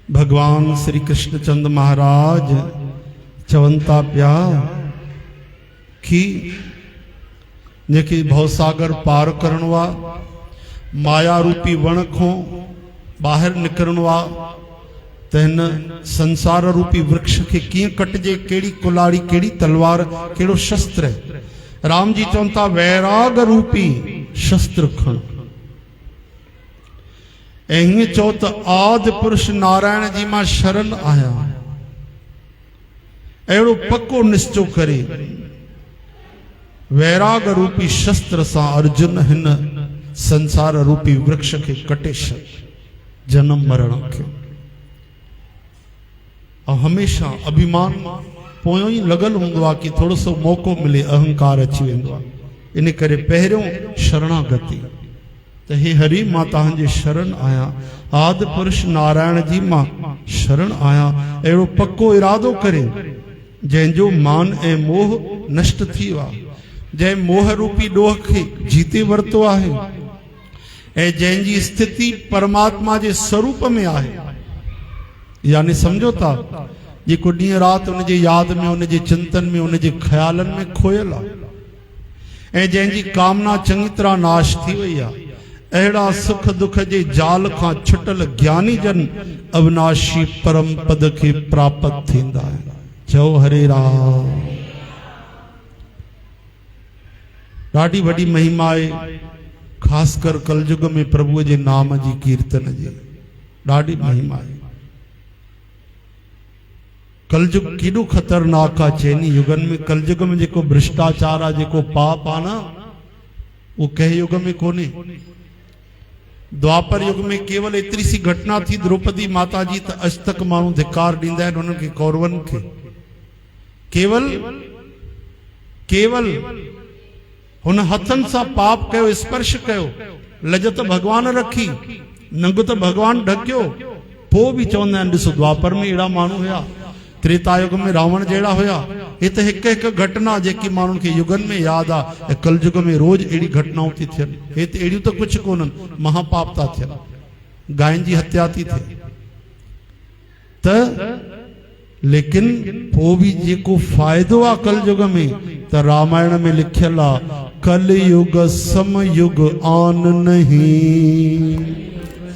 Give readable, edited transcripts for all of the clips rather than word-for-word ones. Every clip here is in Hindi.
भगवान श्री कृष्णचंद महाराज चवंता पिया कि जेके भवसागर पार करणवा माया रूपी वण खो बाहर निकरणवा तहन संसार रूपी वृक्ष के किए कटजे, केड़ी कुलाड़ी, केड़ी तलवार, केड़ो शस्त्र। राम जी चवंता वैराग रूपी शस्त्र खण। ऐं चो त आदि पुरुष नारायण जी मां शरण आया, अहिड़ो पक्को निश्चो करे वैराग रूपी शस्त्र सां अर्जुन हिन संसार रूपी वृक्ष के कटे जन्म मरण के। और हमेशा अभिमान पोयों ही लगल होंदो कि थोड़ो सो मौको मिले अहंकार अची वेंदो। इन करे पहिरियों शरणागति तो हे हरि मां तव्हांजे शरण आया, आदि पुरुष नारायण जी मां शरण आया। अहिड़ो पक्को इरादो करे जंहिंजो मान ऐं मोह नष्ट थी वियो आहे, जंहिं मोह रूपी ॾोह खे जीते वरितो आहे ऐं जंहिंजी स्थिति परमात्मा जे स्वरूप में आहे। यानी समझो था जेको ॾींहुं राति उनजे यादि में, उनजे चिंतन में, उनजे ख्यालनि में खोयल आहे ऐं जंहिंजी कामना चङी तरह नाश थी वई आहे, अहिड़ा सुख दुख जे जाल खां छुटल ज्ञानी जन अविनाशी परम पद खे प्राप्त थींदा आहिनि। चओ हरे राम। ॾाढी वॾी महिमा आहे, ख़ासकर कलयुग में प्रभुअ जे नाम जी कीर्तन जी ॾाढी महिमा आहे। कलयुग केॾो ख़तरनाक आहे। चइनी युगन में कलयुग में जेको भ्रष्टाचार आहे, जेको पाप आहे न, वो कंहिं युग में कोन्हे। द्वापर युग में केवल एतिरी सी घटना थी द्रौपदी माता जी, त अज तक माण्हू धिकार ॾींदा आहिनि उन्हनि खे, कौरवनि खे। केवल हुन हथनि सां पाप कयो, स्पर्श कयो, लजत भगवान रखी, नंग त भगवान ढकियो, पोइ बि चवंदा आहिनि ॾिसो द्वापर में अहिड़ा माण्हू हुया, त्रेता युग में रावण जहिड़ा हुया। हे त हिकु हिकु घटना जेकी माण्हुनि खे युगनि में यादि आहे, ऐं कलयुग में रोज़ अहिड़ी घटनाऊं थी थियनि। हे त अहिड़ियूं त कुझु कोन्हनि, महापाप था थियनि, गांयुनि जी हत्या थी थिए त। लेकिन पोइ बि जेको फ़ाइदो आहे कलयुग में, त रामायण में लिखियल आहे कलयुग समयुग आन नहीं,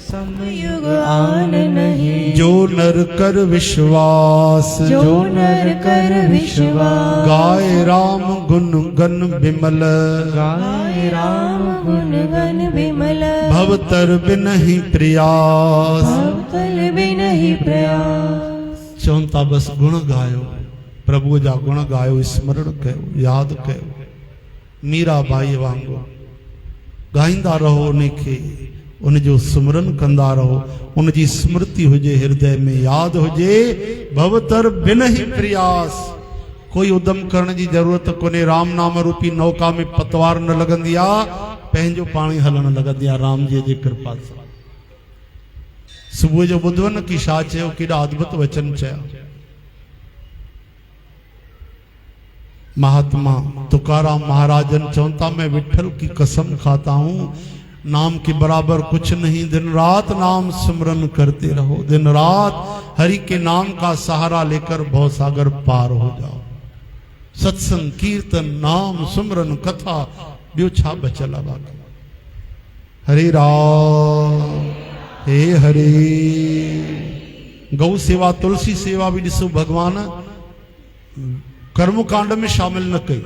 समयुग आन नहीं, जो नर कर विश्वास, जो नर कर विश्वास, गाय राम गुण गन विमल, गाय राम गुण गन विमल, भवतर बिनहि प्रयास, भवतर बिनहि प्रयास। चवंता बस गुण गायो, प्रभु जा गुण गायो, स्मरण कयो, याद कयो, मीराबाई वांगुरु गाईंदा रहो उनखे, उनजो सुमरन कंदा रहो, उनजी स्मृति हुजे हृदय में, याद हुजे। भवतर बिनहि प्रयास, कोई उदम करण जी जरूरत कोन्हे। राम नाम रूपी नौका में पतवार न लॻंदी आहे, पंहिंजो पाणी हलण लॻंदी आहे राम जी जी कृपा सां। सुबुह जो ॿुधो न कि छा चयो, केॾा अद्भुत वचन चया। महात्मा तुकाराम महाराजन चवंता मैं विठल की कसम खाता हूं, नाम के बराबर कुछ नहीं। दिन रात नाम सिमरन करते रहो, दिन रात हरि के नाम का सहारा लेकर भवसागर पार हो जाओ। सत्संग कीर्तन नाम सिमरन कथा ॿियो छा बचल आहे बाक़ी। हरे राम, हे हरे। गौ सेवा, तुलसी सेवा भी ॾिसो भगवान कर्मकांड में शामिल न कई।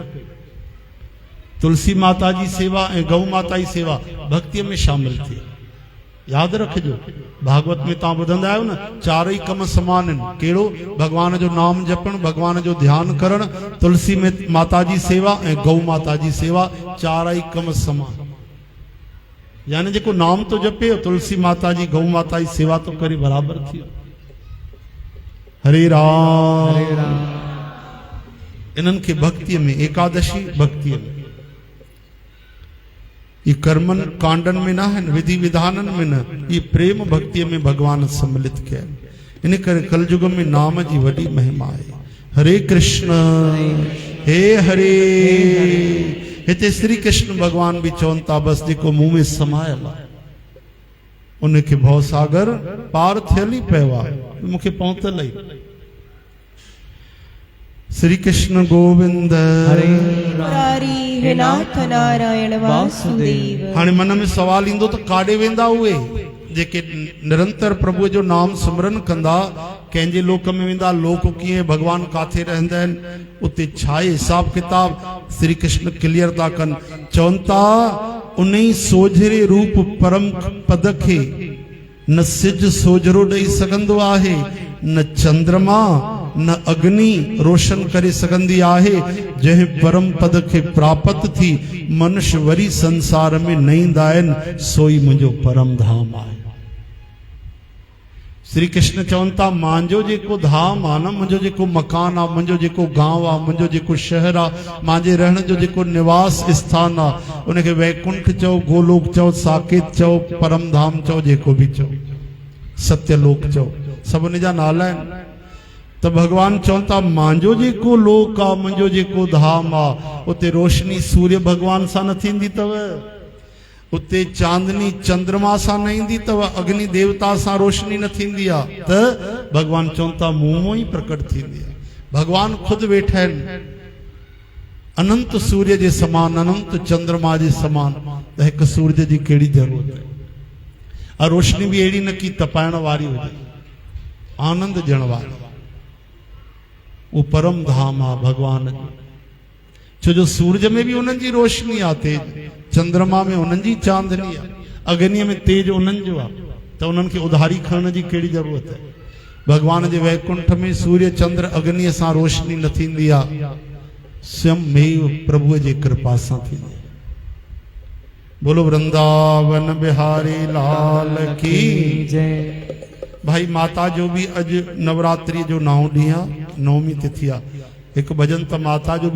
तुलसी माता जी सेवा ऐं गौ माता जी सेवा भक्ति में शामिल थी। याद रखिजो, भागवत में तव्हां ॿुधंदा आहियो न, चारई कम समान आहिनि। कहिड़ो? भगवान जो नाम जपण, भगवान जो ध्यान करण, तुलसी में माता जी सेवा ऐं गौ माता जी सेवा, चारई कम समान। यानी जेको नाम तो जपे, तुलसी माता जी गौ माता जी सेवा तो करे, बराबर थी। हरे राम, हरे राम। इन्हनि खे भक्ति में, एकादशी भक्ति में, ये कर्मन कांडन में ना है, विधि विधानन में न, ये प्रेम भक्ति में भगवान सम्मिलित किया। इन करे कलयुग में नाम जी वडी महिमा है। हरे कृष्ण, हे हरे। हिते श्री कृष्ण भगवान भी चवंता बस जेको मुंह में समायल आहे उनखे भवसागर पार थियल ई पियो आहे। मूंखे पहुतल ई श्री कृष्ण गोविंद हरे मुरारी हे नाथ नारायण वासुदेव। हाणे मन में सवाल ईंदो त काॾे वेंदा उहे जेके निरंतर प्रभु जो नाम सिमरन कंदा, कंहिंजे लोक में वेंदा, लोक कीअं, भगवान काथे रहंदा आहिनि, उते छा आहे हिसाब किताब, श्री कृष्ण क्लियर था कनि। चवनि था उन ई सोझरे रूप परम पद खे न सिज सोजरो ॾेई सघंदो आहे, न चंद्रमा न अग्नि रोशन करे सघंदी आहे। जंहिं परम पद खे प्राप्त थी मनुष्य वरी संसार में न ईंदा आहिनि, सोई मुंहिंजो परम धाम आहे। श्री कृष्ण चवनि था मुंहिंजो जेको धाम आहे न, मुंहिंजो जेको मकान आहे, मुंहिंजो जेको गांव आहे, मुंहिंजो जेको शहर आहे, मुंहिंजे रहण जो जेको निवास स्थान आहे, उनखे वैकुंठ चओ, गोलोक चओ, साकेत चओ, परम धाम चओ, जेको बि चओ, सत्यलोक चओ, सभिनी जा नाला आहिनि। त भगवान चवनि था मुंहिंजो जेको लोक आहे, मुंहिंजो जेको धाम आहे, उते रोशनी सूर्य भगवान सां न थींदी अथव, उते चांदनी चंद्रमा सां न ईंदी अथव, अग्नि देवता सां रोशनी न थींदी आहे। त भगवान चवनि था मूं मां ई प्रकट थींदी आहे। भगवान ख़ुदि वेठा आहिनि अनंत सूर्य जे समान, अनंत चंद्रमा जे समान। त हिकु सूरज जी कहिड़ी ज़रूरत आहे? रोशनी बि अहिड़ी न की तपाइण वारी हुजे, आनंद ॾियण वारी। वो परम धाम आहे भगवान जो। छो जो सूरज में भी उन्हनि जी रोशनी आहे तेज, चंद्रमा में उन्हनि जी चांदनी आहे, अग्नीअ में तेज उन्हनि जो आहे। त उन्हनि खे उधारी खणण जी कहिड़ी ज़रूरत आहे? भगवान जे वैकुंठ में सूर्य चंद्र अग्नीअ सां रोशनी न थींदी आहे, स्वयं प्रभुअ जे कृपा सां थींदी आहे। बोलो वृंदावन बिहारी लाल की जय। भाई माता जो भी अज नवरात्रि जो 9 ॾींहं आहे, 9वीं तिथि आहे। हिकु भजन त माता जो भी